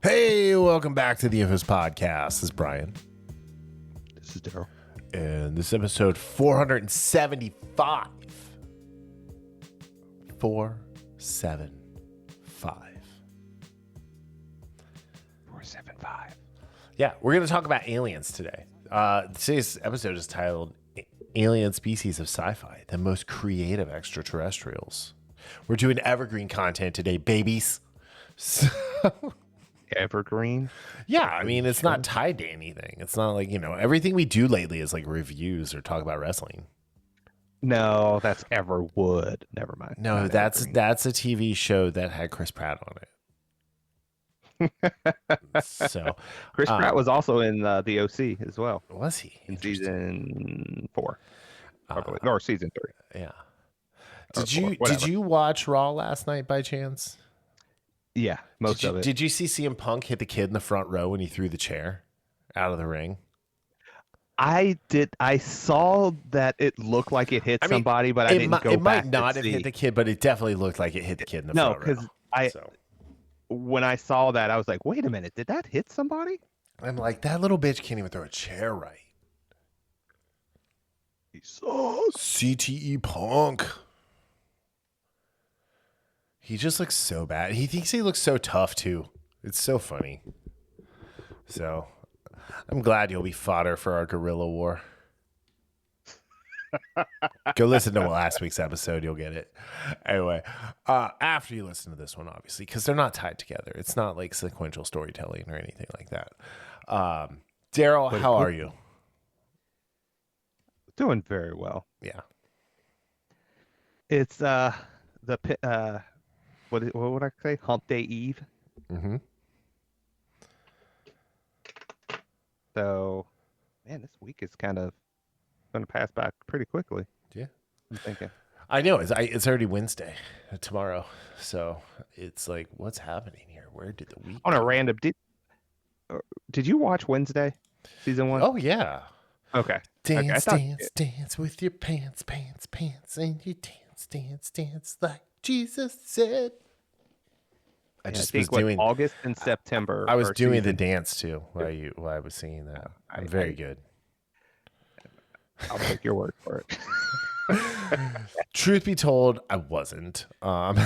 Hey, welcome back to the Infos Podcast. This is Brian. This is Darryl. And this is episode 475. 475. 475. Yeah, we're going to talk about aliens today. Today's episode is titled Alien Species of Sci-Fi, the most creative extraterrestrials. We're doing evergreen content today, babies. So... Evergreen? Yeah, I mean, it's not tied to anything. It's not like, everything we do lately is like reviews or talk about wrestling. No, that's Everwood. Never mind. No, Not that's Evergreen. a TV show that had Chris Pratt on it. So Chris Pratt was also in the OC as well was he in season 4, probably, or season 3. Yeah. Or Did 4, you whatever. watch Raw last night by chance? Yeah, most of it. Did you see CM Punk hit the kid in the front row when he threw the chair out of the ring? I did. I saw that it looked like it hit somebody, but I didn't go it back might not to have see. hit the kid, but it definitely looked like it hit the kid in the front row. No, because when I saw that, I was like, wait a minute, did that hit somebody? I'm like, that little bitch can't even throw a chair right. He sucks. CTE Punk. He just looks so bad. He thinks he looks so tough, too. It's so funny. So, I'm glad you'll be fodder for our guerrilla war. Go listen to last week's episode. You'll get it. Anyway, after you listen to this one, obviously, because they're not tied together. It's not like sequential storytelling or anything like that. Darryl, how are you? Doing very well. Yeah. It's what would I say? Hump Day Eve. Mm-hmm. So, man, this week is kind of going to pass by pretty quickly. Yeah. I'm thinking. I know. It's already Wednesday tomorrow. So it's like, what's happening here? Where did the week On a go? random, did you watch Wednesday season 1? Oh, yeah. Okay. Dance, dance with your pants, and you dance like Jesus said. I just was doing August and September. I was doing the dance too while I was singing that. I'm very good. I'll take your word for it. Truth be told, I wasn't. But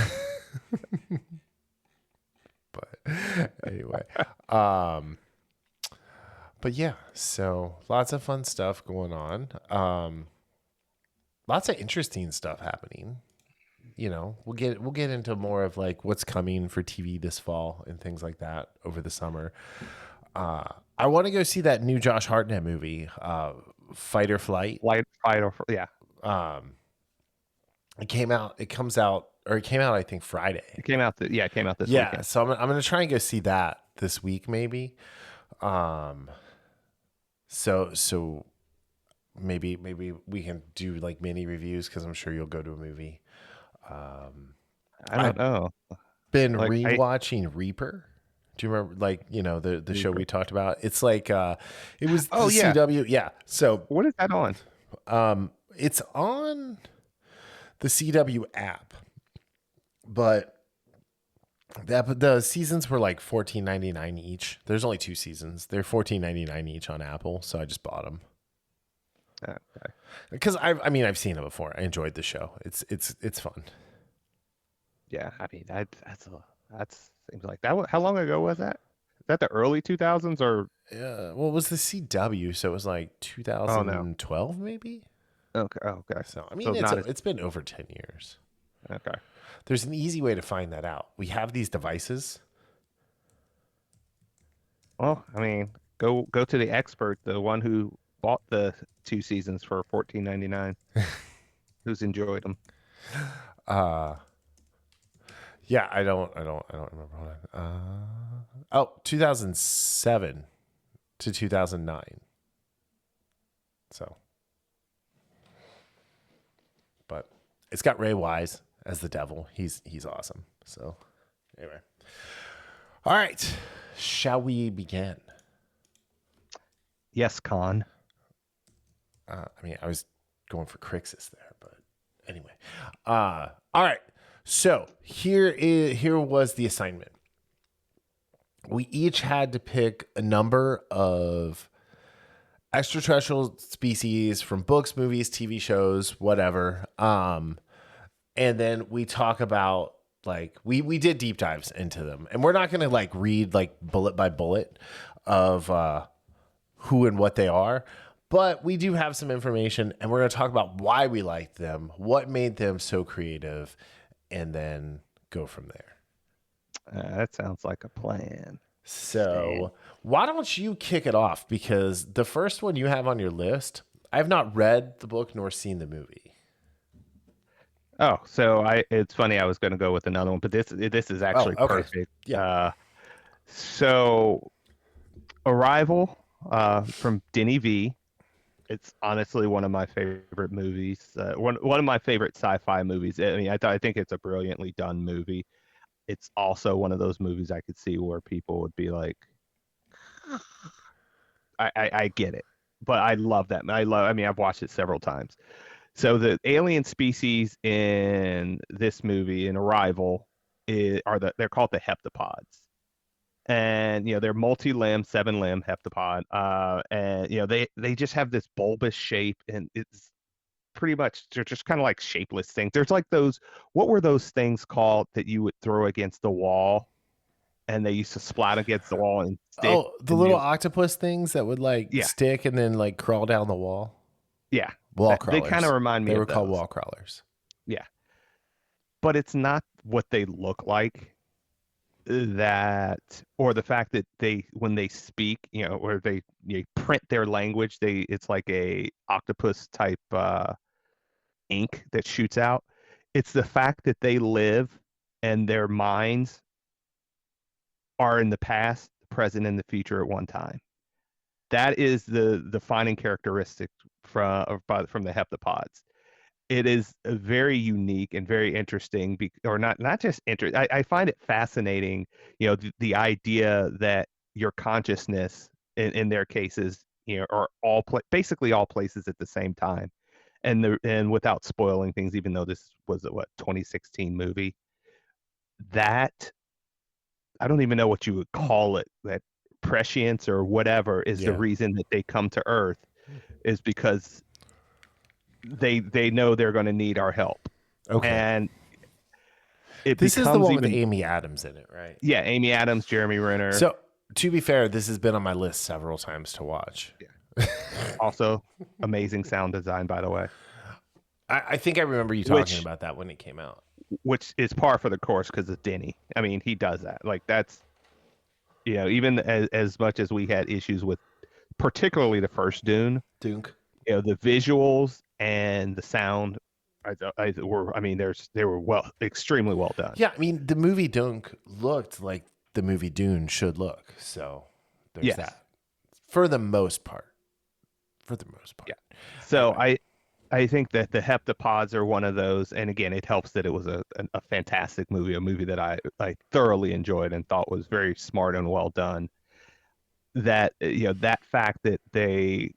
anyway, but yeah, so lots of fun stuff going on. Lots of interesting stuff happening. We'll get into more of like what's coming for TV this fall and things like that over the summer. I want to go see that new Josh Hartnett movie, Fight or Flight. Yeah. It came out, I think Friday. It came out this weekend. Yeah, so I'm going to try and go see that this week maybe. So maybe we can do like mini reviews because I'm sure you'll go to a movie. I don't know. Been rewatching Reaper. Do you remember the show we talked about? It's like it was the CW. Yeah. So what is that on? It's on the CW app, but the seasons were like $14.99 each. There's only 2 seasons. They're $14.99 each on Apple, so I just bought them. Okay. Because I've seen it before. I enjoyed the show. It's fun. Yeah, I mean that seems like that. How long ago was that? Is that the early 2000s or? Yeah, well, it was the CW, so it was like 2012 maybe. Okay. Okay. So I mean, it's been over 10 years. Okay. There's an easy way to find that out. We have these devices. Well, I mean, go to the expert, the one who bought the 2 seasons for $14.99, who's enjoyed them. Yeah, I don't remember. 2007 to 2009. So, but it's got Ray Wise as the devil. He's awesome. So, anyway, all right. Shall we begin? Yes, Con. I was going for Crixus there, but anyway. All right. So here was the assignment. we each had to pick a number of extraterrestrial species from books, movies, TV shows, whatever. And then we talk about like we did deep dives into them, and we're not going to like read like bullet by bullet of who and what they are, but we do have some information, and we're going to talk about why we liked them, what made them so creative, and then go from there. That sounds like a plan. So why don't you kick it off? Because the first one you have on your list, I have not read the book nor seen the movie. Oh, so it's funny, I was going to go with another one, but this is actually okay. perfect. Yeah. So Arrival from Denny V. It's honestly one of my favorite movies. One of my favorite sci-fi movies. I mean, I think it's a brilliantly done movie. It's also one of those movies I could see where people would be like, I get it, but I love that. I mean, I've watched it several times. So the alien species in this movie, in Arrival, they're called the heptapods, and they're multi-limb, 7-limb heptapod, and they just have this bulbous shape, and it's pretty much they're just kind of like shapeless things. There's like what were those things called that you would throw against the wall, and they used to splat against the wall and stick? Oh, the little octopus things that would like Yeah, stick and then like crawl down the wall. yeah. Wall They crawlers. kind of remind me They of were called those. wall crawlers. Yeah, but it's not what they look like. That or the fact that when they speak, or they print their language, it's like a octopus type ink that shoots out. It's the fact that they live and their minds are in the past, the present, and the future at one time. That is the defining characteristic from the heptapods. It is very unique and very interesting, or not just interesting. I find it fascinating, the idea that your consciousness, in their cases, are basically all places at the same time, and without spoiling things, even though this was a 2016 movie, that I don't even know what you would call it, that prescience or whatever is the reason that they come to Earth, is because they know they're going to need our help. Okay. And this is the one with Amy Adams in it, right? Yeah, Amy Adams, Jeremy Renner. So to be fair, this has been on my list several times to watch. Yeah. Also, amazing sound design, by the way. I think I remember you talking about that when it came out. Which is par for the course because of Denny. I mean, he does that. Like that's, even as much as we had issues with, particularly the first Dune. Dunk. The visuals and the sound, they were extremely well done. Yeah, I mean, the movie Dunk looked like the movie Dune should look. So there's that. For the most part. Yeah. So anyway. I think that the heptapods are one of those, and again, it helps that it was a fantastic movie, a movie that I thoroughly enjoyed and thought was very smart and well done. That that fact that they,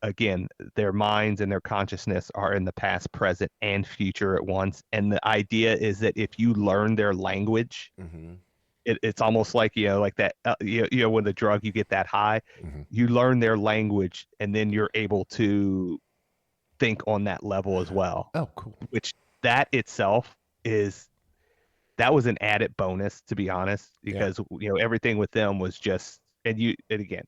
again, their minds and their consciousness are in the past, present, and future at once, and the idea is that if you learn their language, it's almost like like that when the drug you get that high, you learn their language, and then you're able to think on that level as well. Oh, cool. Which that itself that was an added bonus, to be honest, because everything with them was just, and again,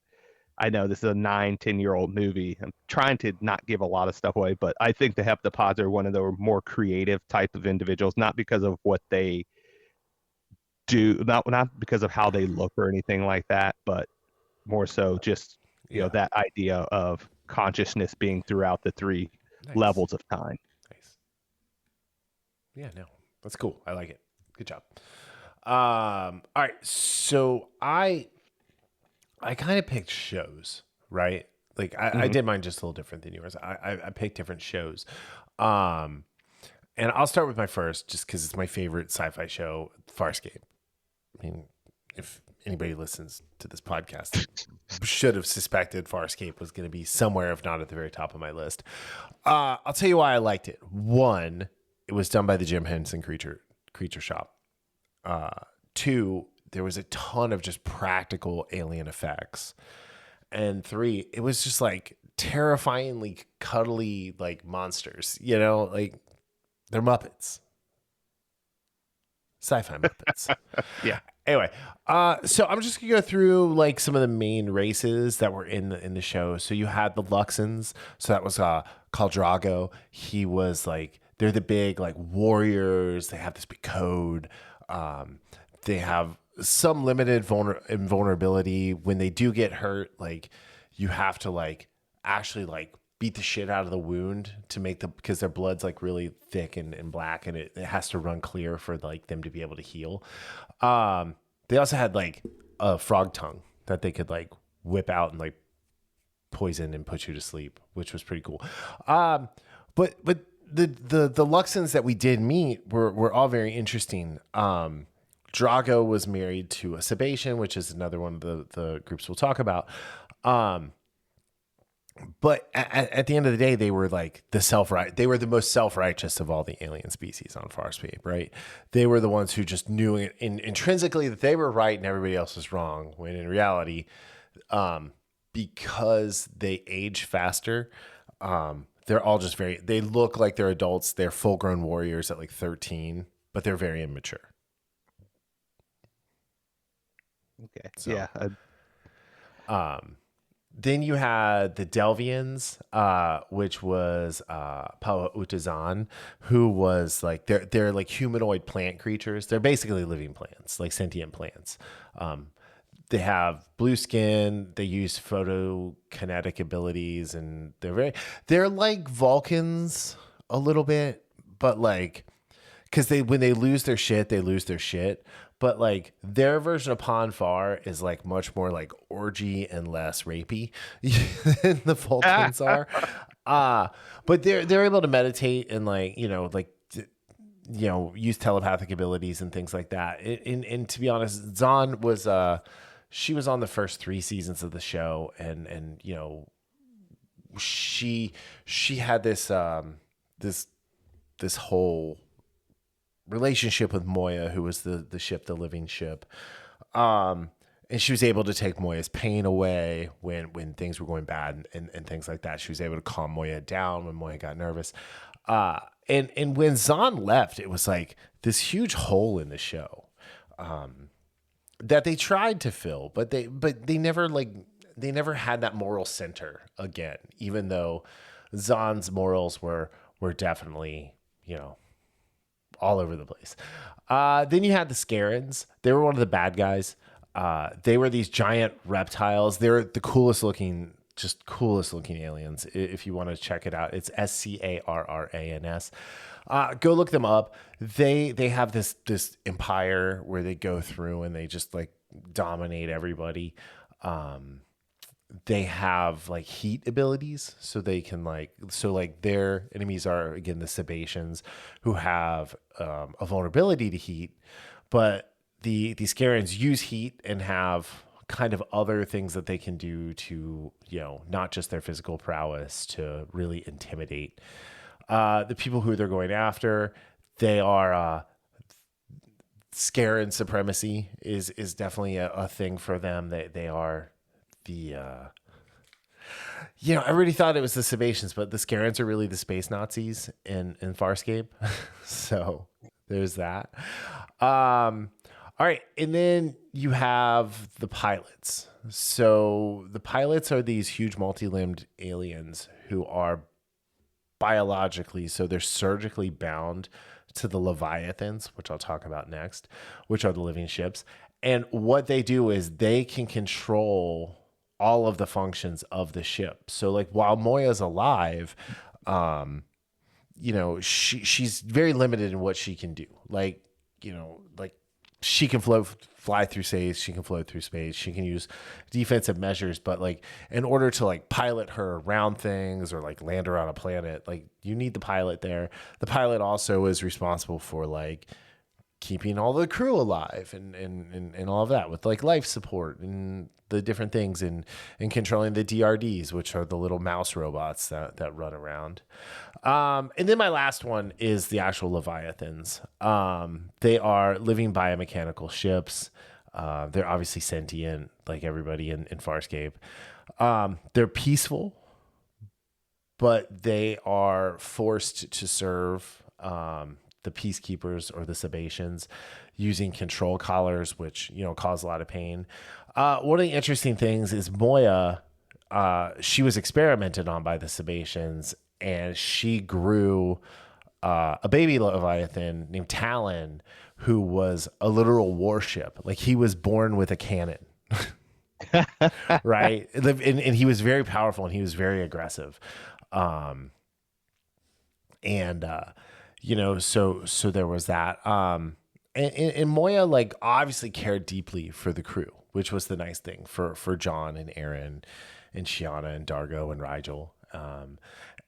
I know this is a 9-10-year-old movie. I'm trying to not give a lot of stuff away, but I think the heptapods are one of the more creative type of individuals, not because of what they do, not because of how they look or anything like that, but more so just that idea of consciousness being throughout the three levels of time. Nice. Yeah, no, that's cool. I like it. Good job. All right, so I kind of picked shows, right? Like I did mine just a little different than yours. I picked different shows. And I'll start with my first, just because it's my favorite sci-fi show, Farscape. I mean, if anybody listens to this podcast, should have suspected Farscape was going to be somewhere, if not at the very top of my list. I'll tell you why I liked it. One, it was done by the Jim Henson Creature Shop. Two, there was a ton of just practical alien effects. And 3, it was just like terrifyingly cuddly like monsters, like they're Muppets. Sci-fi Muppets. Yeah. Anyway, so I'm just gonna go through like some of the main races that were in the show. So you had the Luxons. So that was called Drago. He was like they're the big like warriors. They have this big code. They have some limited invulnerability. When they do get hurt, like you have to like actually like beat the shit out of the wound to make because their blood's like really thick and black, and it has to run clear for like them to be able to heal. They also had like a frog tongue that they could like whip out and like poison and put you to sleep, which was pretty cool. But the Luxons that we did meet were all very interesting. Drago was married to a Sebacean, which is another one of the groups we'll talk about. But at the end of the day, they were like they were the most self-righteous of all the alien species on Farscape, right? They were the ones who just knew intrinsically that they were right and everybody else was wrong. When in reality, because they age faster, they're all just they look like they're adults. They're full-grown warriors at like 13, but they're very immature. Okay. So, Yeah. Then you had the Delvians, which was Paua Utazan, who was like they're like humanoid plant creatures. They're basically living plants, like sentient plants. They have blue skin. They use photokinetic abilities, and they're like Vulcans a little bit, but like because when they lose their shit, they lose their shit. But like their version of Ponfar is like much more like orgy and less rapey than the Vulcans are. But they're able to meditate and like use telepathic abilities and things like that. And to be honest, Zahn was she was on the first 3 seasons of the show, and she had this whole relationship with Moya, who was the living ship. And she was able to take Moya's pain away when things were going bad and things like that. She was able to calm Moya down when Moya got nervous. And when Zahn left, it was like this huge hole in the show that they tried to fill, but they never had that moral center again, even though Zahn's morals were definitely, all over the place. Then you had the Scarens. They were one of the bad guys. They were these giant reptiles. They're the coolest looking aliens. If you want to check it out, it's Scarrans. Go look them up. They have this empire where they go through and they just like dominate everybody. They have like heat abilities, so they can their enemies are again the Sebaceans, who have a vulnerability to heat, but the Scarrans use heat and have kind of other things that they can do to not just their physical prowess to really intimidate the people who they're going after. They are Scarran supremacy is definitely a thing for them. They are the everybody thought it was the Sebaceans, but the Scarrans are really the space Nazis in Farscape. So there's that. All right, and then you have the pilots. So the pilots are these huge multi-limbed aliens who are biologically, so they're surgically bound to the Leviathans, which I'll talk about next, which are the living ships. And what they do is they can control all of the functions of the ship. So like while Moya's alive, she's very limited in what she can do. Like she can fly through space, she can float through space, she can use defensive measures, but like in order to like pilot her around things or like land her on a planet, like you need the pilot there. The pilot also is responsible for like keeping all the crew alive and all of that with like life support and the different things and controlling the DRDs, which are the little mouse robots that run around. And then my last one is the actual Leviathans. They are living biomechanical ships. They're obviously sentient, like everybody in Farscape. They're peaceful, but they are forced to serve the peacekeepers or the Sebaceans using control collars, which cause a lot of pain. One of the interesting things is Moya. She was experimented on by the Sebaceans, and she grew a baby Leviathan named Talon, who was a literal warship. Like he was born with a cannon. Right, and he was very powerful and he was very aggressive, and so there was that, and Moya like obviously cared deeply for the crew, which was the nice thing for John and Aaron and Shiana and Dargo and Rigel,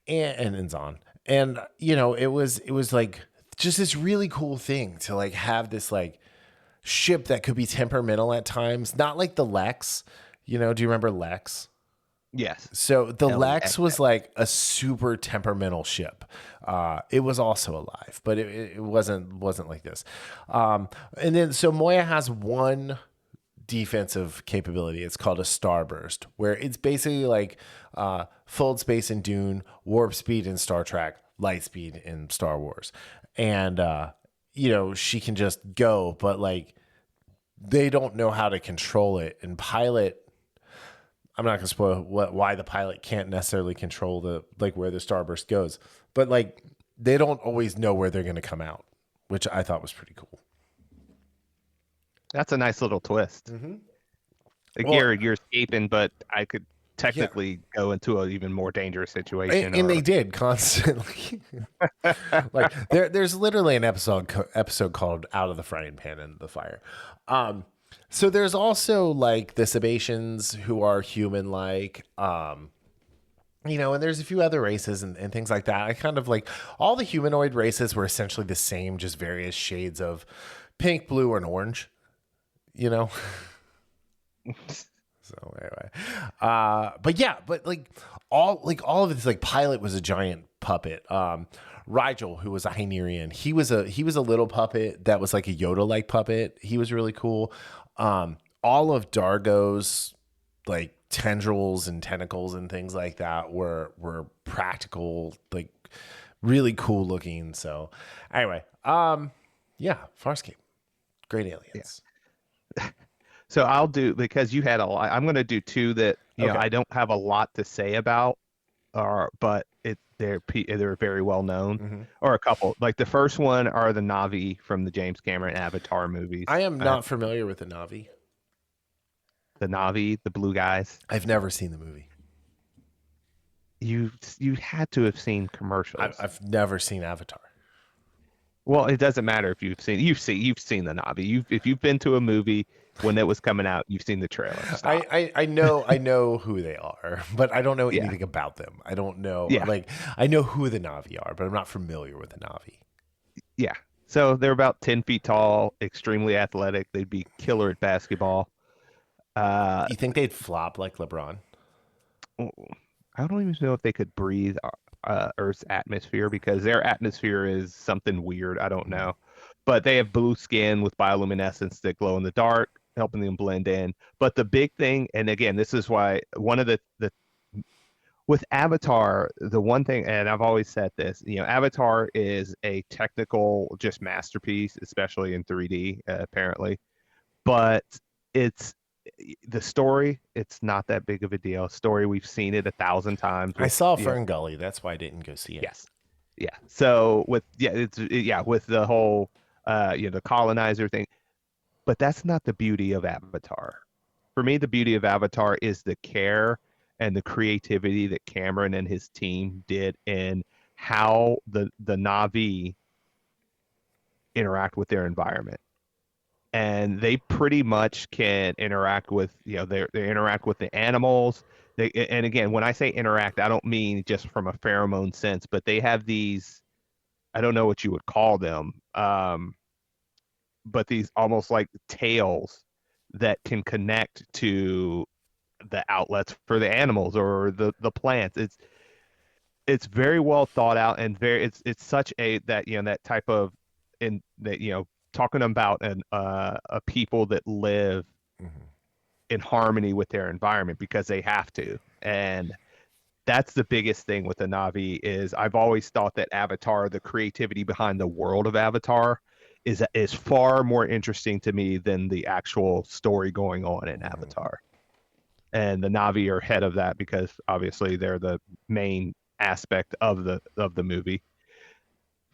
and Zahn, and it was like just this really cool thing to like have this like ship that could be temperamental at times, not like the Lex. Do you remember Lex? Yes. So the Lex was L-E-X. like a super temperamental ship. It was also alive, but it wasn't like this. And then so Moya has one defensive capability. It's called a starburst, where it's basically like fold space in Dune, warp speed in Star Trek, light speed in Star Wars, and she can just go, but like they don't know how to control it and pilot. I'm not going to spoil why the pilot can't necessarily control the like where the starburst goes, but like they don't always know where they're going to come out, which I thought was pretty cool. That's a nice little twist. Like Well, you're escaping, but I could yeah, technically go into an even more dangerous situation. and they Or did constantly. Like there's literally an episode called "Out of the Frying Pan and the Fire." So there's also like the Sebaceans who are human like. And there's a few other races and things like that. I kind of like all the humanoid races were essentially the same, just various shades of pink, blue, and orange, you know? So anyway, but yeah, but like all of this, like Pilot was a giant puppet. Rigel, who was a Hynerian, he was a little puppet that was like a Yoda like puppet. He was really cool. All of Dargo's like tendrils and tentacles and things like that were practical, like really cool looking. So anyway, yeah, Farscape, great yeah. aliens. So I'll do because you had a lot. I'm going to do two that Okay. I don't have a lot to say about, but they're very well known, Hmm. or a couple. Like the first one are the Na'vi from the James Cameron Avatar movies. I am not familiar with the Navi. The Na'vi, the blue guys. I've never seen the movie. You had to have seen I've, commercials. I've never seen Avatar. Well, it doesn't matter if you've seen the Na'vi. If you've been to a movie when it was coming out, you've seen the trailer. Stop. I know who they are, but I don't know Yeah. anything about them. I don't know, Yeah. like I know who the Navi are, but I'm not familiar with the Navi. Yeah. So they're about 10 feet tall, extremely athletic. They'd be killer at basketball. Uh, You think they'd flop like LeBron? I don't even know if they could breathe Earth's atmosphere because their atmosphere is something weird. I don't know. But they have blue skin with bioluminescence that glow in the dark, helping them blend in. But the big thing, and again, this is why one of the with Avatar, the one thing, and I've always said this, Avatar is a technical just masterpiece, especially in 3D, apparently. But it's the story, it's not that big of a deal. Story, we've seen it 1,000 times I with, saw Fern Gully. That's why I didn't go see it. yes. Yeah. So with, with the whole, the colonizer thing, but that's not the beauty of Avatar. For me, the beauty of Avatar is the care and the creativity that Cameron and his team did in how the Na'vi interact with their environment. And they pretty much can interact with, they interact with the animals. And again, when I say interact, I don't mean just from a pheromone sense, but they have these, I don't know what you would call them, but these almost like tails that can connect to the outlets for the animals or the plants. It's very well thought out and very it's such a that that type of in that talking about a people that live Mhm. in harmony with their environment because they have to. And that's the biggest thing with the Navi is I've always thought that Avatar, the creativity behind the world of Avatar, is far more interesting to me than the actual story going on in Mhm. Avatar. And the Navi are ahead of that because obviously they're the main aspect of the movie.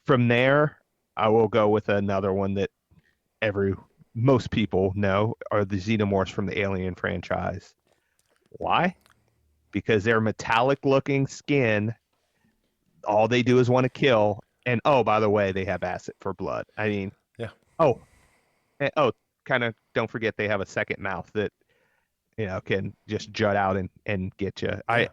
From there, I will go with another one that every most people know are the Xenomorphs from the Alien franchise. Why? Because their metallic looking skin, all they do is want to kill. And oh, by the way, they have acid for blood. I mean, Yeah. oh, oh, kind of don't forget they have a second mouth that can just jut out and get you. Yeah.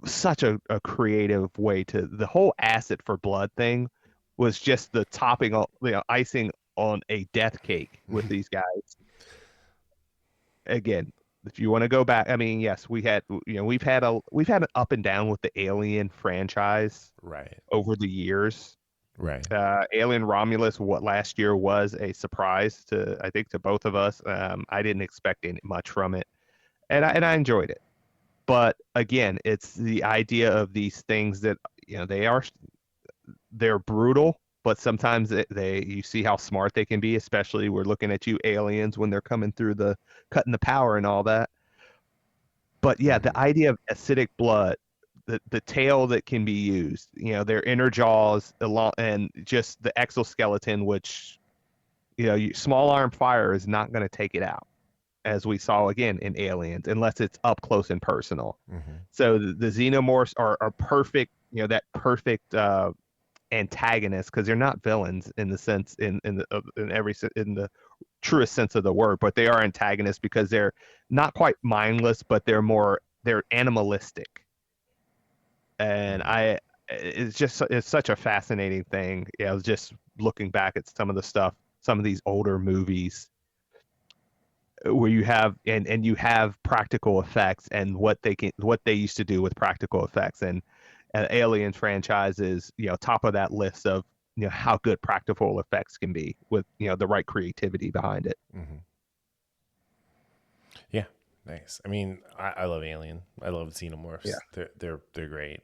Such a creative way to the whole acid for blood thing was just the topping on icing on a death cake with these guys. Again, if you want to go back, I mean, yes, we've had an up and down with the Alien franchise Right. over the years. Right. Alien Romulus, what last year was a surprise to I think to both of us. I didn't expect much from it, and I enjoyed it. But again, it's the idea of these things that they're brutal, but sometimes you see how smart they can be. Especially we're looking at you aliens when they're coming through the cutting the power and all that. But yeah, the Mhm. idea of acidic blood, the tail that can be used, their inner jaws, along, and just the exoskeleton, which small arm fire is not going to take it out, as we saw again in Aliens, unless it's up close and personal. Mhm. So the Xenomorphs are perfect, that perfect antagonist because they're not villains in the sense in the truest sense of the word, but they are antagonists because they're not quite mindless, but they're animalistic. And Mhm. it's such a fascinating thing. Yeah, I was just looking back at some of the stuff, some of these older movies where you have and you have practical effects and what they used to do with practical effects and Alien franchise is top of that list of how good practical effects can be with the right creativity behind it. Mhm. Yeah. Nice. I mean, I love Alien. I love Yeah. Xenomorphs. They're great.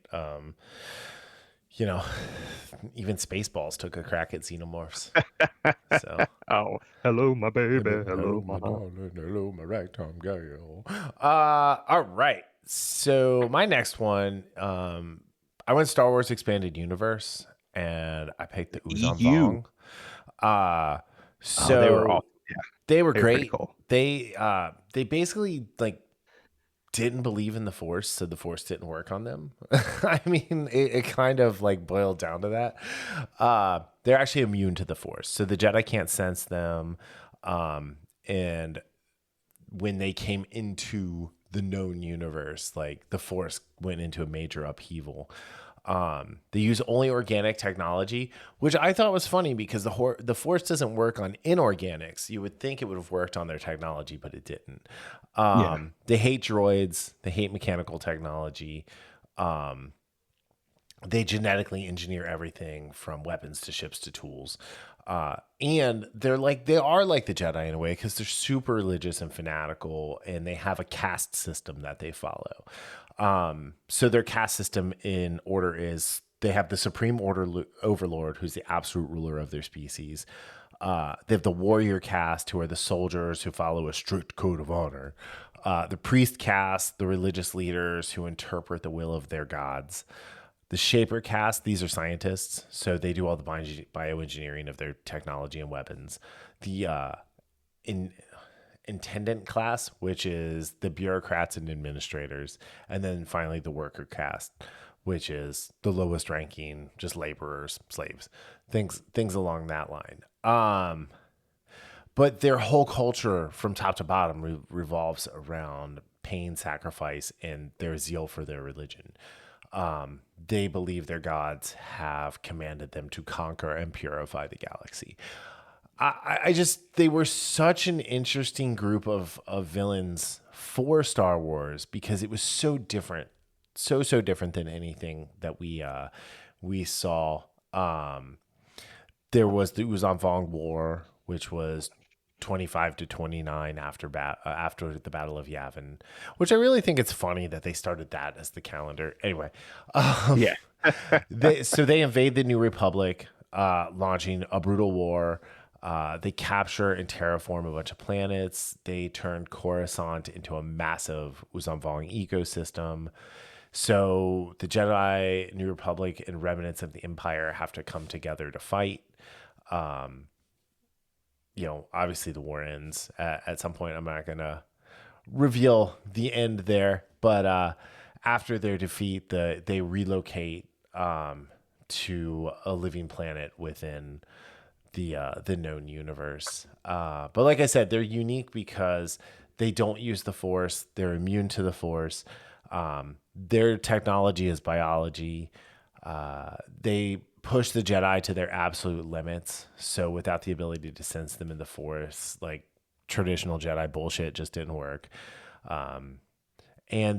You know, even Spaceballs took a crack at Xenomorphs. So Oh, hello, my baby. hello, Hello, hello, my my heart. darling. Hello, my ragtime gal. All right. So my next one, I went Star Wars Expanded Universe, and I picked the Uzon EU. Vong. Uh, Oh, they were so awesome. Yeah, they were they were pretty great. cool. They basically like didn't believe in the Force, so the Force didn't work on them. I mean, it kind of like boiled down to that. They're actually immune to the Force, so the Jedi can't sense them. And when they came into the known universe, like the Force went into a major upheaval. They use only organic technology, which I thought was funny because the Force doesn't work on inorganics. You would think it would have worked on their technology, but it didn't. Yeah. They hate droids. They hate mechanical technology. Um, they genetically engineer everything from weapons to ships to tools. And they are like the Jedi in a way because they're super religious and fanatical, and they have a caste system that they follow. So their caste system in order is they have the supreme overlord, who's the absolute ruler of their species. They have the warrior caste, who are the soldiers who follow a strict code of honor. The priest caste, the religious leaders who interpret the will of their gods. The Shaper cast, these are scientists, so they do all the bioengineering of their technology and weapons. The in, Intendant class, which is the bureaucrats and administrators. And then finally the worker caste, which is the lowest ranking, just laborers, slaves, things along that line. But their whole culture from top to bottom revolves around pain, sacrifice, and their zeal for their religion. They believe their gods have commanded them to conquer and purify the galaxy. I just, they were such an interesting group of villains for Star Wars because it was so different, so different than anything that we saw. there was the Uzon War, which was 25 to 29 after the Battle of Yavin, which I really think it's funny that they started that as the calendar. Anyway, um, Yeah. they invade the New Republic, launching a brutal war. They capture and terraform a bunch of planets. They turn Coruscant into a massive Uzon ecosystem. So the Jedi, New Republic, and remnants of the Empire have to come together to fight. Um, Obviously the war ends at some point. I'm not gonna reveal the end there, but after their defeat, they relocate to a living planet within the known universe. But like I said, they're unique because they don't use the Force. They're immune to the Force. Their technology is biology. They push the Jedi to their absolute limits. So without the ability to sense them in the Force, like traditional Jedi bullshit just didn't work. And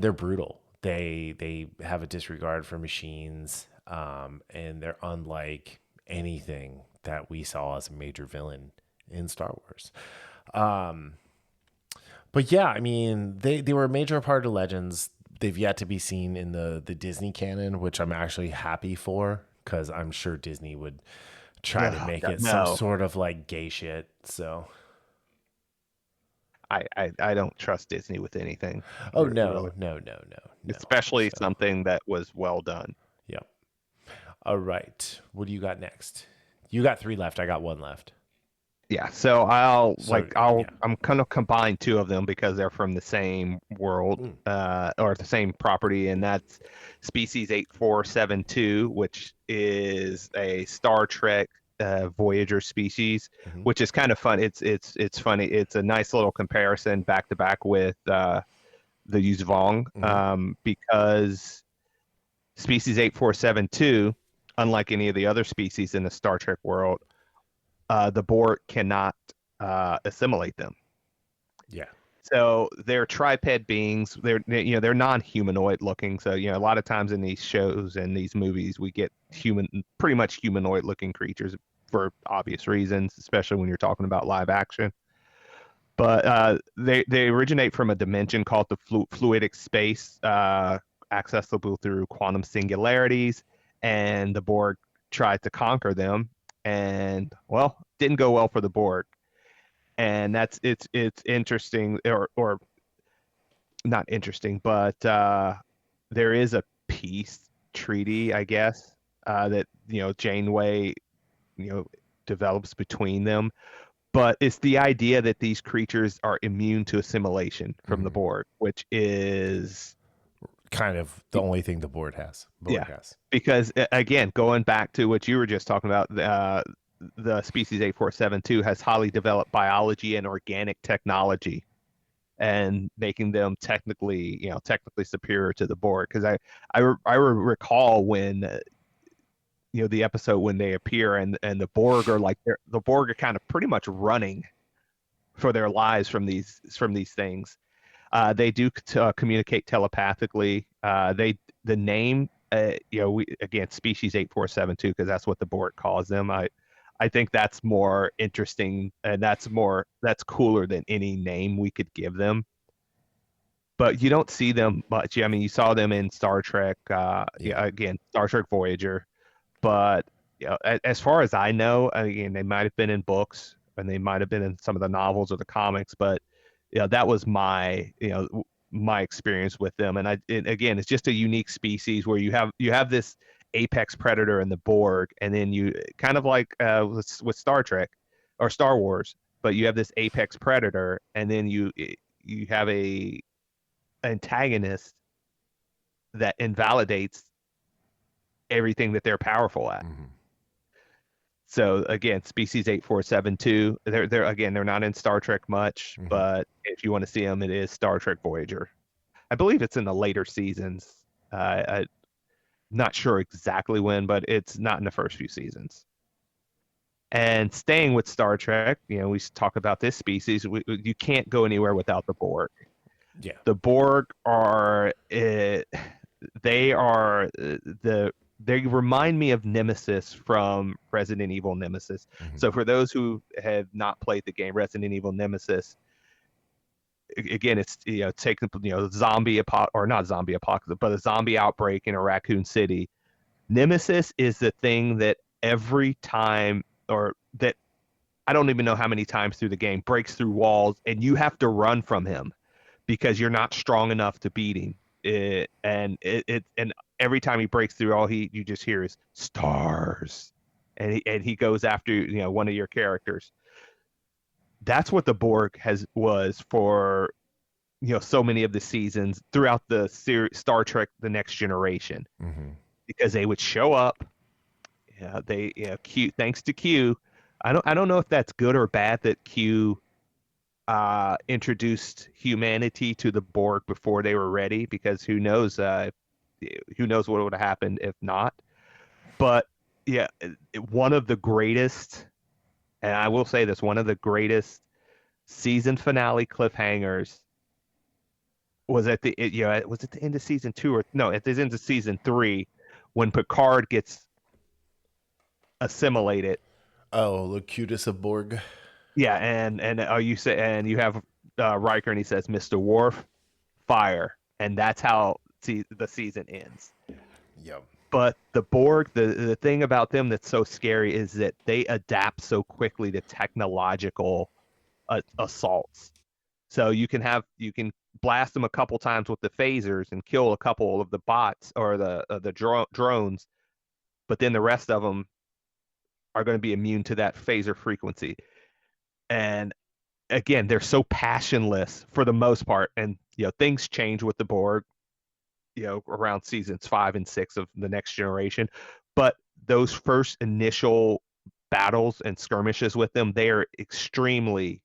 they're brutal. They have a disregard for machines, and they're unlike anything that we saw as a major villain in Star Wars. But yeah, I mean, they were a major part of Legends. They've yet to be seen in the Disney canon, which I'm actually happy for because I'm sure Disney would try to Oh, make God, it some no. sort of like gay shit. So, I don't trust Disney with anything, oh really, no. especially So, something that was well done. yeah. All right. What do you got next? You got three left. I got one left. Yeah, so So, yeah. I'm gonna combine two of them because they're from the same world, Mm, or the same property, and that's Species 8472, which is a Star Trek Voyager species, mhm, which is kind of fun. It's funny. It's a nice little comparison back to back with the Yuzvong, mhm. because Species 8472, unlike any of the other species in the Star Trek world, the Borg cannot assimilate them. Yeah. So they're triped beings. They're non-humanoid looking. So a lot of times in these shows and these movies, we get pretty much humanoid looking creatures for obvious reasons, especially when you're talking about live action. But they originate from a dimension called the fluidic space, accessible through quantum singularities, and the Borg tried to conquer them, and well, didn't go well for the Borg. And it's interesting, or not interesting, but there is a peace treaty, I guess, that Janeway you know develops between them, but it's the idea that these creatures are immune to assimilation from the Mhm. Borg, which is Kind of the only thing the board has. Borg yeah, has. because again, going back to what you were just talking about, the species 8472 has highly developed biology and organic technology, and making them technically superior to the Borg. Because I recall when the episode when they appear, and the Borg are the Borg are kind of pretty much running for their lives from these things. They do communicate telepathically. The name, we again species 8472 because that's what the Borg calls them. I think that's more interesting, and that's cooler than any name we could give them. But you don't see them much. I mean, you saw them in Star Trek. Yeah. Yeah, again, Star Trek Voyager. But as far as I know, again, they might have been in books and they might have been in some of the novels or the comics. But that was my experience with them. And again, it's just a unique species where you have this apex predator in the Borg, and then you kind of like with Star Trek or Star Wars, but you have this apex predator, and then you have a antagonist that invalidates everything that they're powerful at. Mhm. So again, species 8472, they're not in Star Trek much, Mhm. but if you want to see them, it is Star Trek Voyager. I believe it's in the later seasons. I'm not sure exactly when, but it's not in the first few seasons. And staying with Star Trek, we talk about this species. You can't go anywhere without the Borg. Yeah. The Borg are they are the they remind me of Nemesis from Resident Evil Nemesis. Mhm. So for those who have not played the game Resident Evil Nemesis, again, it's taking or not zombie apocalypse, but a zombie outbreak in a Raccoon City. Nemesis is the thing that every time, or that I don't even know how many times through the game, breaks through walls, and you have to run from him because you're not strong enough to beat him. And every time he breaks through, all you just hear is stars, and he goes after one of your characters. That's what the Borg was for so many of the seasons throughout the Star Trek: The Next Generation, Mhm. because they would show up. They Q, thanks to Q. I don't know if that's good or bad that Q introduced humanity to the Borg before they were ready, because who knows what would have happened if not. But yeah, one of the greatest, and I will say this, one of the greatest season finale cliffhangers was was at the end of season 2, or no, at the end of season 3, when Picard gets assimilated. Oh, Locutus of Borg. Yeah, and you have Riker, and he says, "Mr. Worf, fire," and that's how the season ends. Yep. But the Borg, the thing about them that's so scary is that they adapt so quickly to technological assaults. So you can blast them a couple times with the phasers and kill a couple of the bots or the drones, but then the rest of them are going to be immune to that phaser frequency. And again, they're so passionless for the most part, and things change with the Borg, around seasons 5 and 6 of the Next Generation. But those first initial battles and skirmishes with them, they are extremely,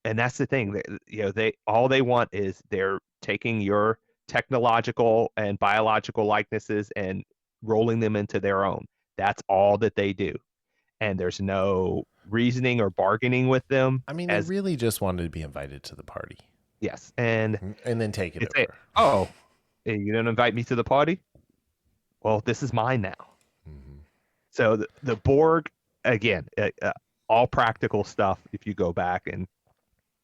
and that's the thing. They all they want is they're taking your technological and biological likenesses and rolling them into their own. That's all that they do, and there's no reasoning or bargaining with them. I mean, they As really just wanted to be invited to the party. yes, and And then take it it's it. over. Oh, hey, you didn't invite me to the party? Well, this is mine now. Mhm. So the Borg, again, all practical stuff. If you go back, and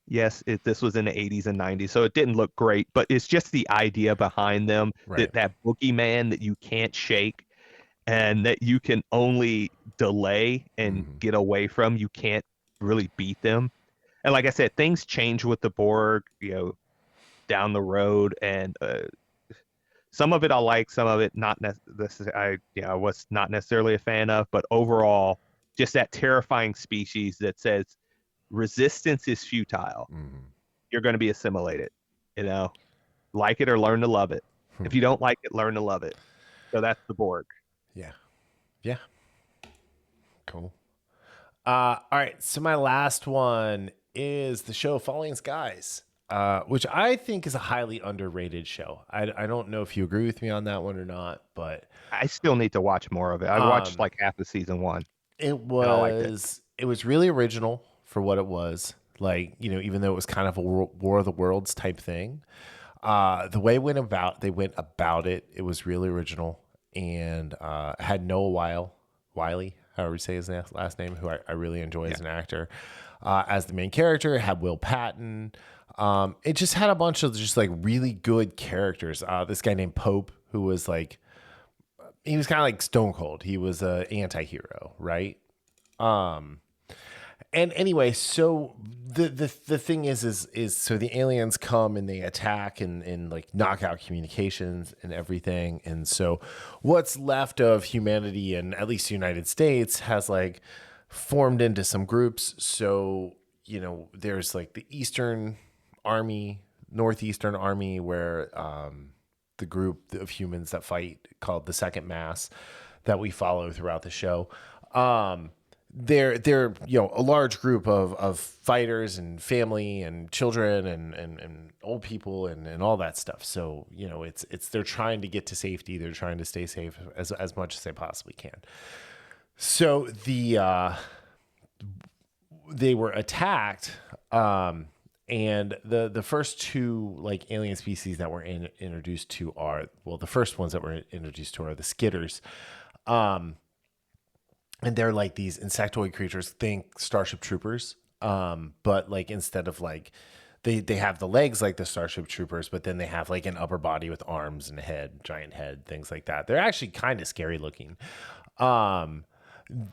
yes, this was in the 80s and 90s, so it didn't look great, but it's just the idea behind them, Right. that boogeyman that you can't shake and that you can only delay and Mhm. get away from. You can't really beat them. And like I said, things change with the Borg, down the road, and some of it I like, some of it not. I was not necessarily a fan of, but overall, just that terrifying species that says resistance is futile. Mhm. You're going to be assimilated. You know, like it or learn to love it. Hmm. If you don't like it, learn to love it. So that's the Borg. Yeah. Yeah. Cool. All right. So my last one is the show Falling Skies, which I think is a highly underrated show. I don't know if you agree with me on that one or not, but I still need to watch more of it. I watched um, like half of season 1, it and I liked it. was really original for what it was. Like, even though it was kind of a War of the Worlds type thing, the way they went about it, it was really original, and had Noah Wiley, however you say his last name, who I really enjoy Yeah. as an actor, as the main character. It had Will Patton. It just had a bunch of just like really good characters. This guy named Pope, who was like, he was kind of like Stone Cold. He was a anti-hero, right? Um, and anyway, so the thing is so the aliens come and they attack and like knock out communications and everything. And so what's left of humanity, and at least the United States, has like formed into some groups. So, there's like the Eastern Army, Northeastern Army, where the group of humans that fight, called the Second Mass, that we follow throughout the show. They're a large group of fighters and family and children and old people and all that stuff. So it's they're trying to get to safety. They're trying to stay safe as much as they possibly can. So they were attacked, And the first two like alien species that we're introduced to are, well, the first ones that we're introduced to are the skitters. And they're like these insectoid creatures, think Starship Troopers. But like instead of like they have the legs like the Starship Troopers, but then they have like an upper body with arms and head, giant head, things like that. They're actually kind of scary looking. Um,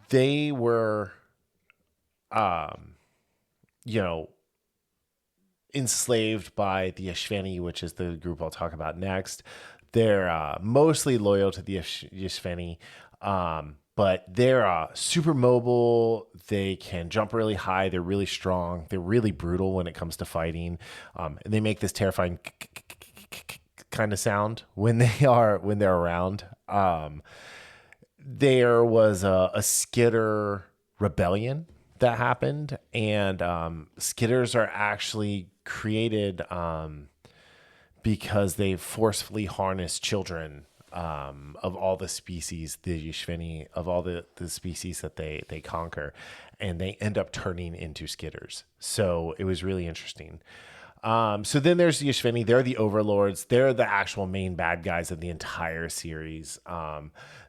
they were, you know, enslaved by the Ishveni, which is the group I'll talk about next. They're mostly loyal to the Ishveni, but they're super mobile. They can jump really high. They're really strong. They're really brutal when it comes to fighting. And they make this terrifying kind of sound when they're around. There was a Skitter rebellion that happened, and Skitters are actually created because they forcefully harness children of all the species, the Ishveni, of all the species that they conquer, and they end up turning into Skitters. So it was really interesting. So then there's the Ishveni. They're the overlords. They're the actual main bad guys of the entire series.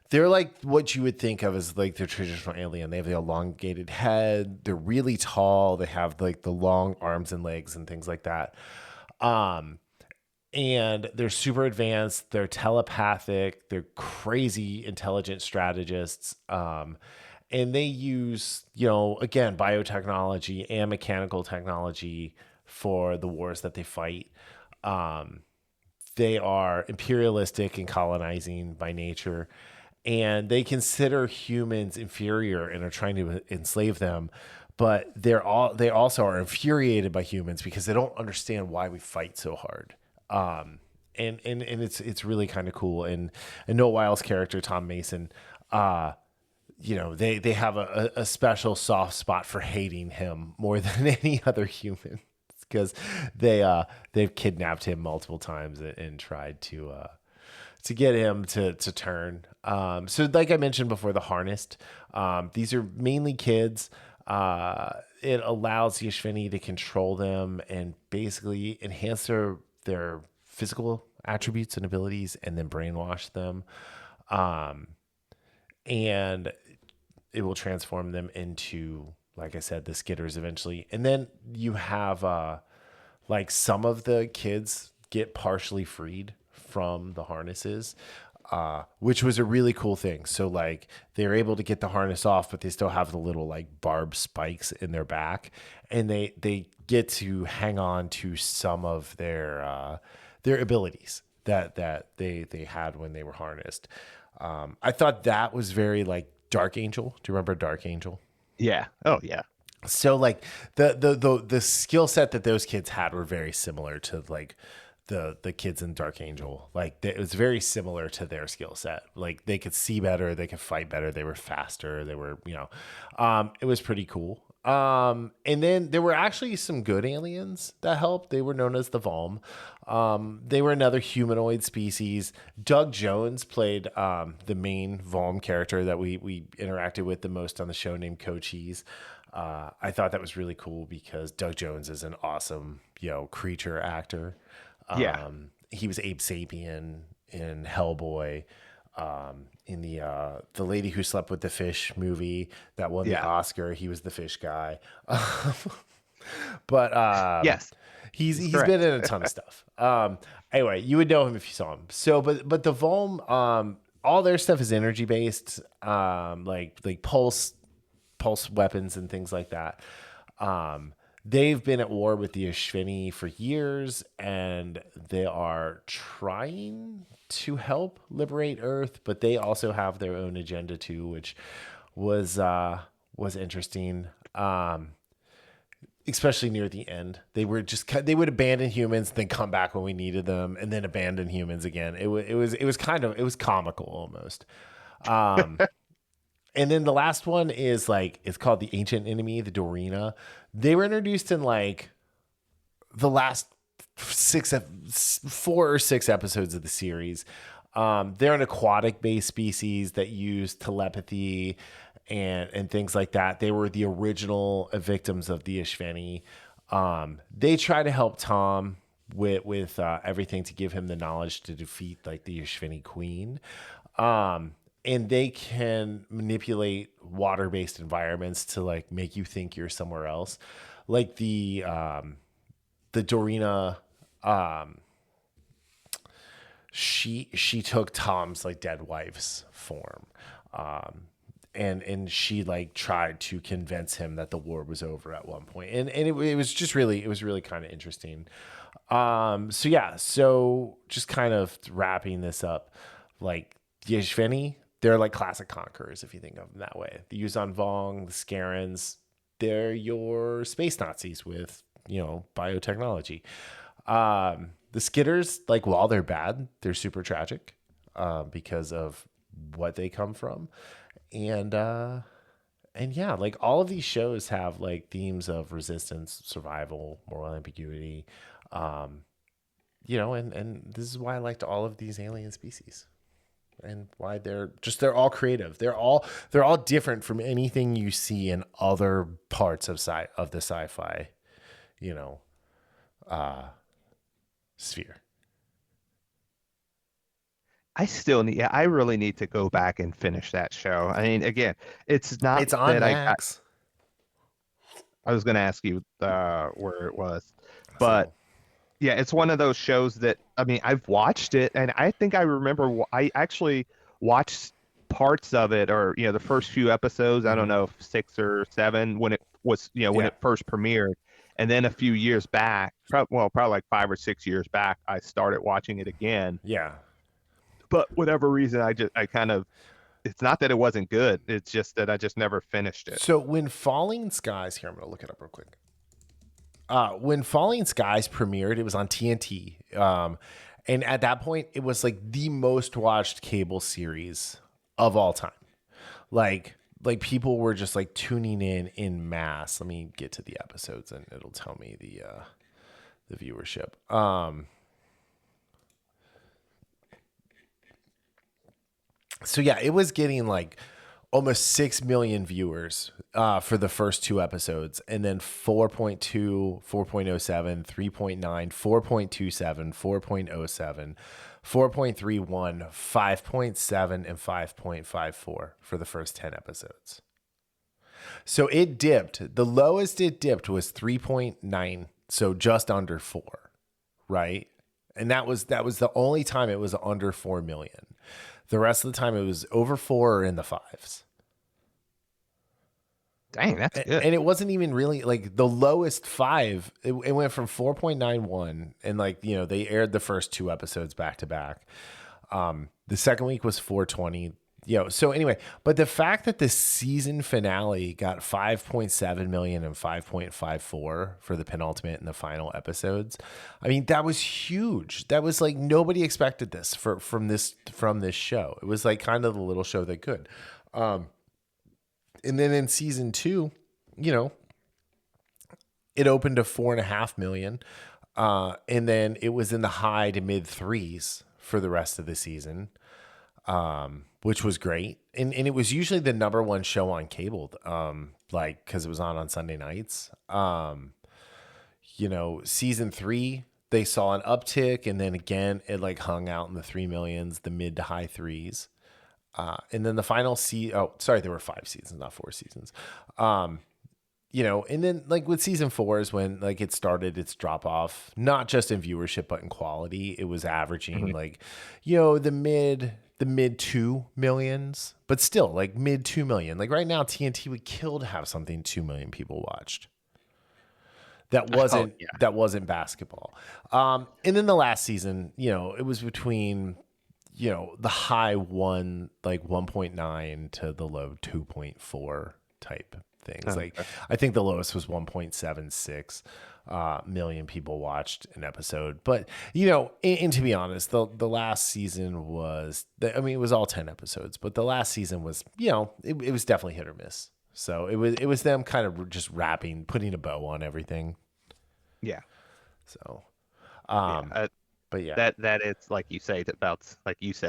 They're like what you would think of as like the traditional alien. They have the elongated head. They're really tall. They have like the long arms and legs and things like that. And they're super advanced. They're telepathic. They're crazy intelligent strategists. And they use, again, biotechnology and mechanical technology for the wars that they fight. They are imperialistic and colonizing by nature, and they consider humans inferior and are trying to enslave them. But they also are infuriated by humans because they don't understand why we fight so hard. And it's really kind of cool. And Noah Wile's character, Tom Mason, they have a special soft spot for hating him more than any other human, because they've kidnapped him multiple times and tried to get him to turn. So like I mentioned before, the harnessed, these are mainly kids. It allows the Ishveni to control them and basically enhance their physical attributes and abilities, and then brainwash them. And it will transform them into, like I said, the Skitters eventually. And then you have like some of the kids get partially freed from the harnesses, which was a really cool thing. So like they're able to get the harness off, but they still have the little like barbed spikes in their back, and they get to hang on to some of their abilities that they had when they were harnessed. I thought that was very like Dark Angel. Do you remember Dark Angel? Yeah. Oh yeah. So like the skill set that those kids had were very similar to like the kids in Dark Angel. Like it was very similar to their skill set. Like they could see better, they could fight better, they were faster, they were, it was pretty cool. And then there were actually some good aliens that helped. They were known as the Volm. They were another humanoid species. Doug Jones played the main Volm character that we interacted with the most on the show, named Cochise. I thought that was really cool because Doug Jones is an awesome, creature actor. Yeah. He was Abe Sapien in Hellboy. In the Lady Who Slept with the Fish movie that won the Oscar, he was the fish guy. But yes, he's been in a ton of stuff. Anyway, you would know him if you saw him. So, but the Volm, all their stuff is energy based, like pulse weapons and things like that. They've been at war with the Ishveni for years, and they are trying to help liberate Earth, but they also have their own agenda too, which was interesting. Especially near the end, they would abandon humans, then come back when we needed them, and then abandon humans again. It was comical almost. And then the last one is it's called the Ancient Enemy, the Dorina. They were introduced in like the last 4 or 6 episodes of the series. They're an aquatic based species that use telepathy and things like that. They were the original victims of the Ishveni. They try to help Tom with everything to give him the knowledge to defeat like the Yashvini Queen. And they can manipulate water-based environments to like make you think you're somewhere else. Like the Dorina, she took Tom's like dead wife's form. And she like tried to convince him that the war was over at one point. And it was just really, it was really kind of interesting. So yeah, so just kind of wrapping this up, like the Yashveni, they're like classic conquerors if you think of them that way. The Yuzan Vong, the Scarens, they're your space Nazis with, biotechnology. The Skitters, like while they're bad, they're super tragic because of what they come from. And yeah, like all of these shows have like themes of resistance, survival, moral ambiguity. And this is why I liked all of these alien species. And why they're all creative. They're all different from anything you see in other parts of the sci-fi, sphere. I really need to go back and finish that show. I mean, again, it's not It's on that Max. I was going to ask you where it was, but So yeah, it's one of those shows that, I mean, I've watched it and I think I remember I actually watched parts of it, or the first few episodes. I don't know, if 6 or 7 when it was, when it first premiered. And then a few years back, probably like 5 or 6 years back, I started watching it again. yeah. But whatever reason, I kind of, it's not that it wasn't good. It's just that I just never finished it. So when Falling Skies, here, I'm going to look it up real quick. When Falling Skies premiered, it was on TNT. And at that point, it was like the most watched cable series of all time. Like people were just like tuning in mass. Let me get to the episodes and it'll tell me the viewership. So yeah, it was getting like almost 6 million viewers for the first 2 episodes, and then 4.2, 4.07, 3.9, 4.27, 4.07, 4.31, 5.7, and 5.54 for the first 10 episodes. So it dipped. The lowest it dipped was 3.9, so just under 4, right? And that was the only time it was under 4 million. The rest of the time it was over 4 or in the 5s. Dang, that's good. And it wasn't even really like the lowest 5. It went from 4.91, and like, they aired the first 2 episodes back to back. The second week was 420. So anyway, but the fact that the season finale got 5.7 million and 5.54 for the penultimate and the final episodes, I mean, that was huge. That was like nobody expected this from this show. It was like kind of the little show that could. And then in season 2, it opened to 4.5 million. And then it was in the high to mid 3s for the rest of the season. Which was great. And it was usually the number 1 show on cable, because it was on Sunday nights. Season 3, they saw an uptick, and then again, it like hung out in the 3 millions, the mid to high 3s. And then the final there were 5 seasons, not 4 seasons. And then like with season 4 is when like it started its drop off, not just in viewership, but in quality. It was averaging like, the mid 2 millions, but still like mid 2 million. Like right now, TNT would kill to have something 2 million people watched. That wasn't basketball. And then the last season, it was between, the high 1.9 to the low 2.4 type things. Like I think the lowest was 1.76 million people watched an episode. But and to be honest, the last season was, it was all 10 episodes, but the last season was, it was definitely hit or miss. So it was them kind of just putting a bow on everything. Yeah. So but yeah, that it's like you said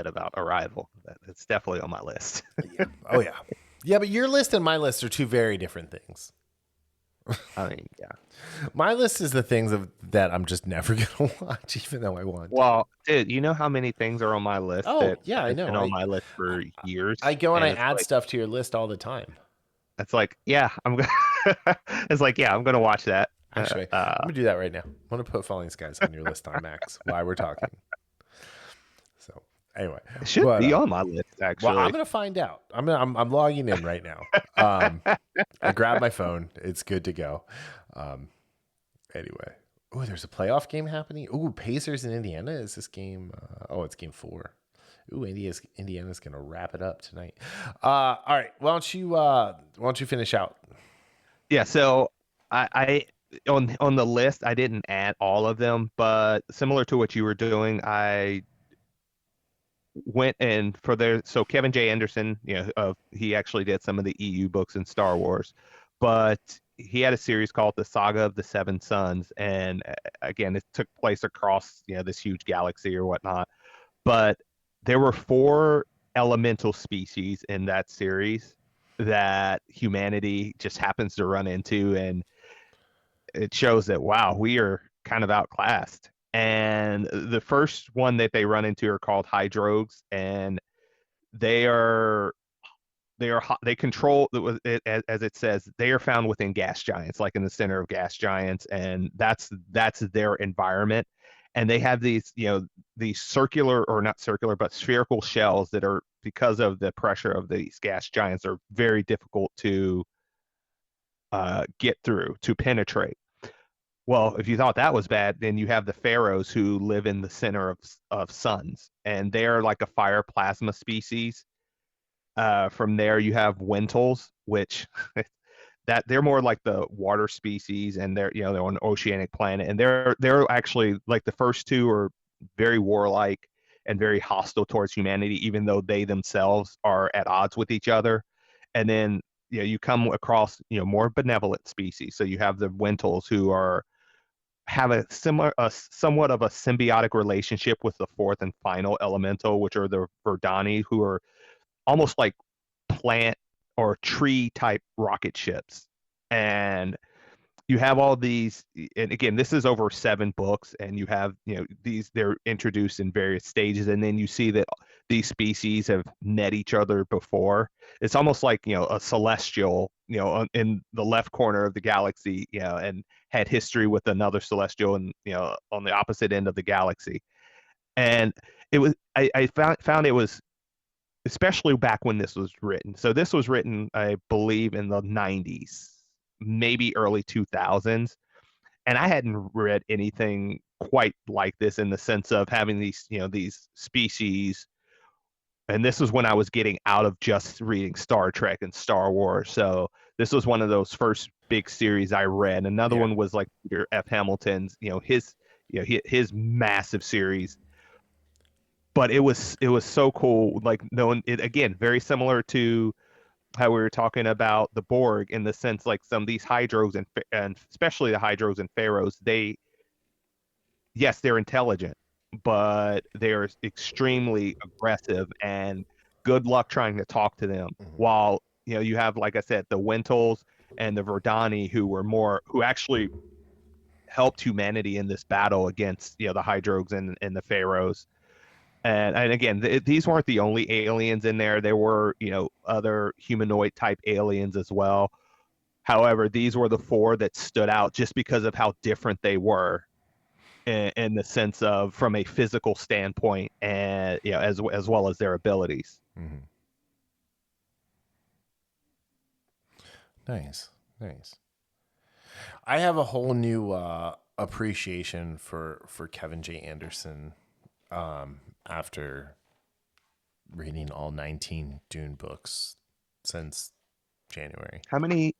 about Arrival. It's definitely on my list. yeah. Oh yeah. Yeah, but your list and my list are 2 very different things. I mean, yeah. My list is the things that I'm just never gonna watch, even though I want to. Well, dude, you know how many things are on my list Oh that yeah, I has know. been on my list I for I years, go and I and it's add like stuff to your list all the time. yeah, I'm gonna it's like yeah, I'm gonna watch that. Actually, I'm gonna do that right now. I'm gonna put Falling Skies on your list on Max while we're talking. So anyway, It should but be on my list well, I'm actually. gonna find out. I'm logging in right now. I grabbed my phone. It's good to go. Um, anyway, oh, there's a playoff game happening. Ooh, Pacers in Indiana. Is this game? Oh, it's game 4. Ooh, Indiana's gonna wrap it up tonight. All right. Why don't you finish out? Yeah, so I on the list I didn't add all of them, but similar to what you were doing, I went and for their so Kevin J. Anderson, he actually did some of the EU books in Star Wars, but he had a series called The Saga of the Seven Suns, and again, it took place across this huge galaxy or whatnot. But there were four elemental species in that series that humanity just happens to run into, and it shows that wow, we are kind of outclassed. And the first one that they run into are called hydrogues, and they are they control as it says they are found within gas giants, like in the center of gas giants, and that's their environment. And they have these circular, or not circular but spherical shells that are, because of the pressure of these gas giants, are very difficult to get through, to penetrate. Well, if you thought that was bad, then you have the pharaohs who live in the center of suns, and they're like a fire plasma species. From there, you have wintles, which that they're more like the water species, and they're an oceanic planet, and they're actually like the first two are very warlike and very hostile towards humanity, even though they themselves are at odds with each other. And then you come across more benevolent species. So you have the wintles who have a somewhat of a symbiotic relationship with the fourth and final elemental, which are the Verdani, who are almost like plant or tree type rocket ships. And you have all these, and again, this is over 7 books, and you have these, they're introduced in various stages, and then you see that these species have met each other before. It's almost like a celestial in the left corner of the galaxy, and had history with another celestial, and on the opposite end of the galaxy. And it was I found it was, especially back when this was written. So this was written, I believe, in the 90s, maybe early 2000s. And I hadn't read anything quite like this, in the sense of having these species. And this was when I was getting out of just reading Star Trek and Star Wars. So this was one of those first big series I read. Another Yeah. one was like Peter F. Hamilton's, his massive series. But it was so cool, like knowing it, again, very similar to how we were talking about the Borg, in the sense like some of these hydros, and especially the hydros and pharaohs, yes, they're intelligent, but they're extremely aggressive, and good luck trying to talk to them. Mhm. While you have, like I said, the wintles and the Verdani, who actually helped humanity in this battle against the hydrogues and the pharaohs. And again, these weren't the only aliens in there. There were, other humanoid type aliens as well. However, these were the four that stood out just because of how different they were, in the sense of, from a physical standpoint, and as well as their abilities. Mhm. Nice, nice. I have a whole new appreciation for Kevin J. Anderson after reading all 19 Dune books since January. How many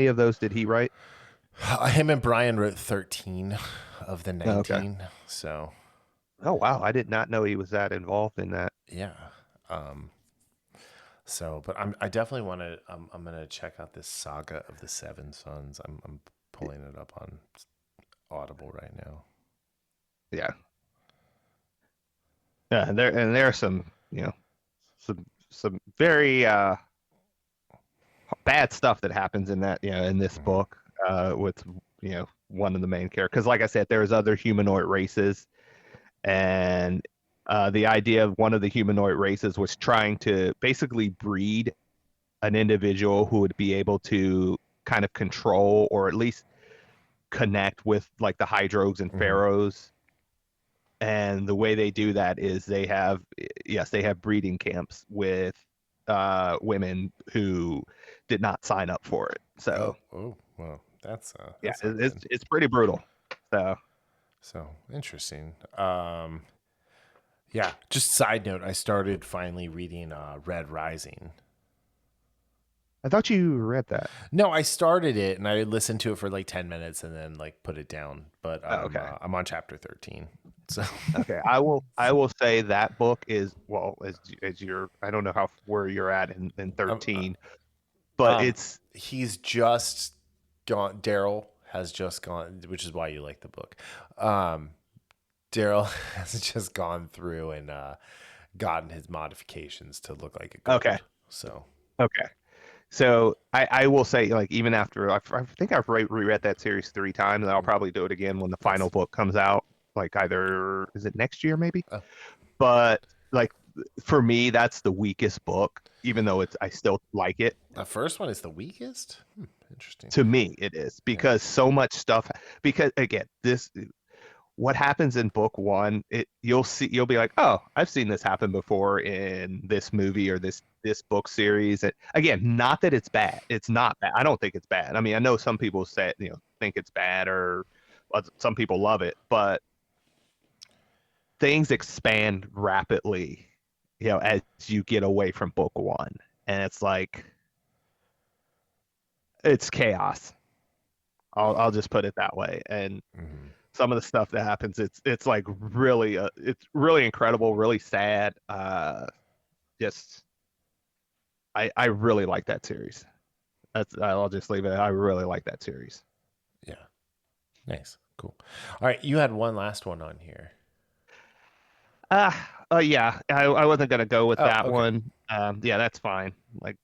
of those did he write? Him and Brian wrote 13 of the Oh, okay. 19. So, Oh wow, I did not know he was that involved in that. yeah. Um, but I definitely want to, I'm going to check out this Saga of the Seven Sons. I'm pulling it up on Audible right now. Yeah. Yeah, and there are some, very bad stuff that happens in that, in this Mhm. book. with one of the main characters. Because like I said, there's other humanoid races, and the idea of one of the humanoid races was trying to basically breed an individual who would be able to kind of control or at least connect with like the hydros and Hmm. pharaohs. And the way they do that is they have breeding camps with women who did not sign up for it. So Oh, well, yeah, that's not good. it's pretty brutal. So So interesting. Yeah. Just side note, I started finally reading Red Rising. I thought you read that. No, I started it and I listened to it for like 10 minutes and then like put it down. But Oh, okay. I'm on chapter 13. So Okay, I will say that book is, well, as you're, I don't know how where you're at in um, 13, but it's he's just gone. Darryl has just gone, which is why you like the book. Um, Darryl has just gone through and gotten his modifications to look like a okay. gold. So Okay. So I will say, like, even after I think I've reread that series 3 times, and I'll probably do it again when the final that's book comes out. Like, either is it next year maybe? uh, But like, for me, that's the weakest book, even though I still like it. the first one is the weakest. Interesting. To me, it is Yeah. because so much stuff. Because again, this what happens in book one, you'll be like, oh, I've seen this happen before in this movie or this book series. And again, not that it's bad. It's not bad. I don't think it's bad. I mean, I know some people say, think it's bad, or some people love it, but things expand rapidly, as you get away from book one. And it's like it's chaos. I'll just put it that way. And Mhm. some of the stuff that happens, it's like really it's really incredible, really sad. Just I really like that series. I'll just leave it. I really like that series. Yeah. Nice. Cool. All right. You had one last one on here. Yeah, I wasn't gonna go with Oh, that okay. one. Yeah, that's fine. Like,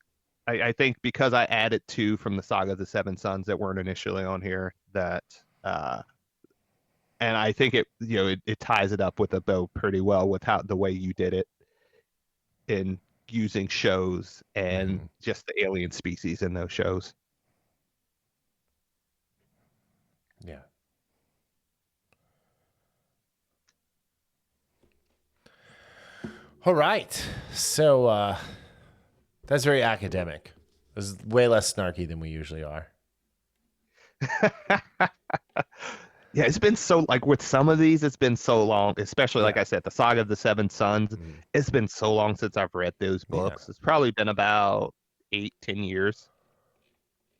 I think because I added two from the Saga of the Seven Sons that weren't initially on here, that uh and I think it ties it up with a bow pretty well with how the way you did it in using shows and Hmm. just the alien species in those shows. Yeah. All right. So that's very academic. It's way less snarky than we usually are. Yeah, it's been so, like, with some of these, it's been so long, especially like Yeah. I said, the Saga of the Seven Sons. Mhm. It's been so long since I've read those Yeah. books. It's probably been about 8, 10 years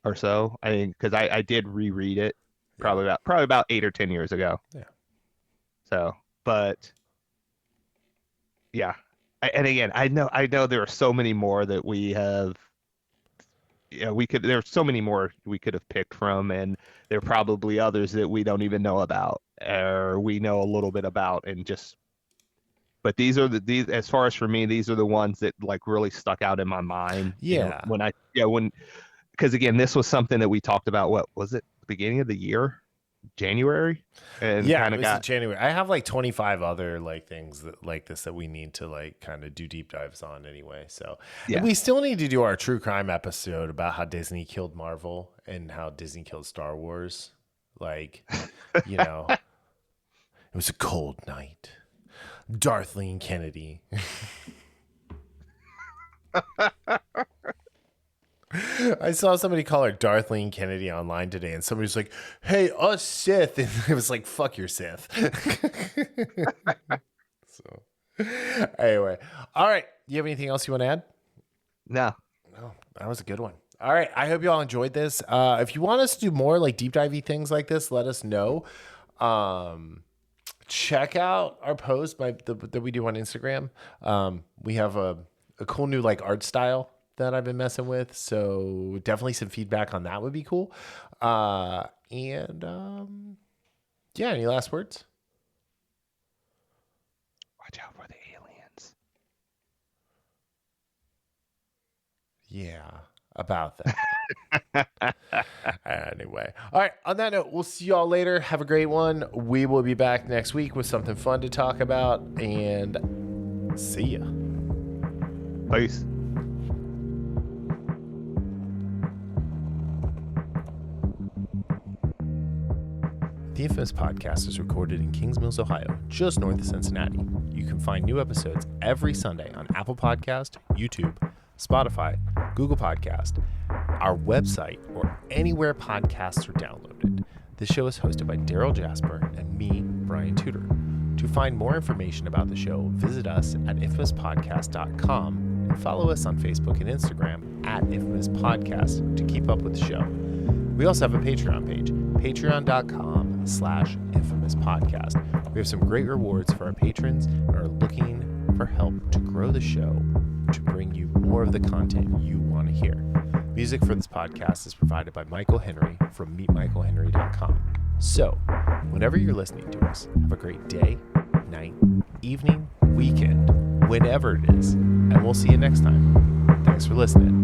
or so. I think because I did reread it Yeah. probably about 8 or 10 years ago. Yeah. So, but yeah, and again, I know there are so many more that we have. Yeah, there's so many more we could have picked from, and there are probably others that we don't even know about, or we know a little bit about, and just. But these, as far as for me, these are the ones that like really stuck out in my mind. Yeah. When because again, this was something that we talked about. What was it? The beginning of the year, January, and Yeah, kind it of was in got. January. I have like 25 other like things that like this that we need to like kind of do deep dives on anyway. So, and Yeah. we still need to do our true crime episode about how Disney killed Marvel and how Disney killed Star Wars. Like, you know, it was a cold night. Darthleen Kennedy. I saw somebody call her Darthleen Kennedy online today, and somebody was like, "Hey, us Sith," and it was like, "Fuck your Sith." So, anyway, all right. You have anything else you want to add? No. No, that was a good one. All right. I hope you all enjoyed this. If you want us to do more like deep divey things like this, let us know. Um, check out our post that we do on Instagram. We have a cool new like art style that I've been messing with. So definitely some feedback on that would be cool. And yeah, any last words? Watch out for the aliens. Yeah, about that. Anyway. All right. On that note, we'll see y'all later. Have a great one. We will be back next week with something fun to talk about. And see ya. Peace. The Infamous Podcast is recorded in Kings Mills, Ohio, just north of Cincinnati. You can find new episodes every Sunday on Apple Podcast, YouTube, Spotify, Google Podcast, our website, or anywhere podcasts are downloaded. This show is hosted by Darryl Jasper and me, Brian Tudor. To find more information about the show, visit us at infamouspodcast.com and follow us on Facebook and Instagram at Infamous Podcast to keep up with the show. We also have a Patreon page, patreon.com/infamouspodcast. We have some great rewards for our patrons and are looking for help to grow the show to bring you more of the content you want to hear. Music for this podcast is provided by Michael Henry from meetmichaelhenry.com. So, whenever you're listening to us, have a great day, night, evening, weekend, whenever it is, and we'll see you next time. Thanks for listening.